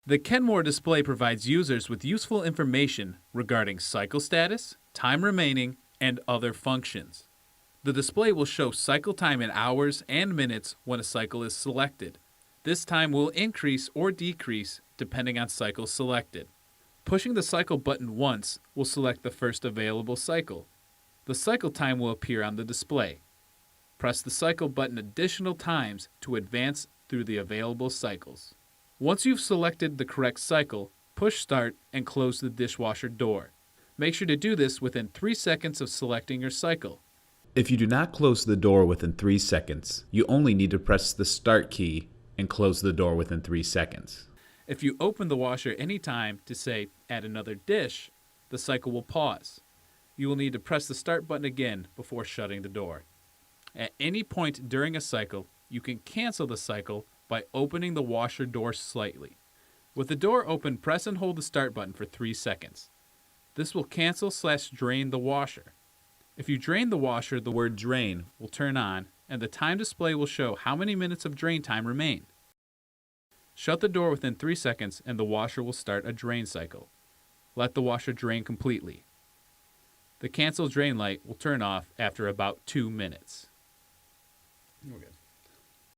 The Kenmore display provides users with useful information regarding cycle status, time remaining, and other functions. The display will show cycle time in hours and minutes when a cycle is selected. This time will increase or decrease depending on cycle selected. Pushing the cycle button once will select the first available cycle. The cycle time will appear on the display. Press the cycle button additional times to advance through the available cycles. Once you've selected the correct cycle, push start and close the dishwasher door. Make sure to do this within 3 seconds of selecting your cycle. If you do not close the door within 3 seconds, you only need to press the start key and close the door within 3 seconds. If you open the washer anytime to say add another dish, the cycle will pause. You will need to press the start button again before shutting the door. At any point during a cycle, you can cancel the cycle by opening the washer door slightly. With the door open, press and hold the start button for 3 seconds. This will cancel/drain the washer. If you drain the washer, the word drain will turn on and the time display will show how many minutes of drain time remain. Shut the door within 3 seconds and the washer will start a drain cycle. Let the washer drain completely. The cancel drain light will turn off after about 2 minutes. Okay.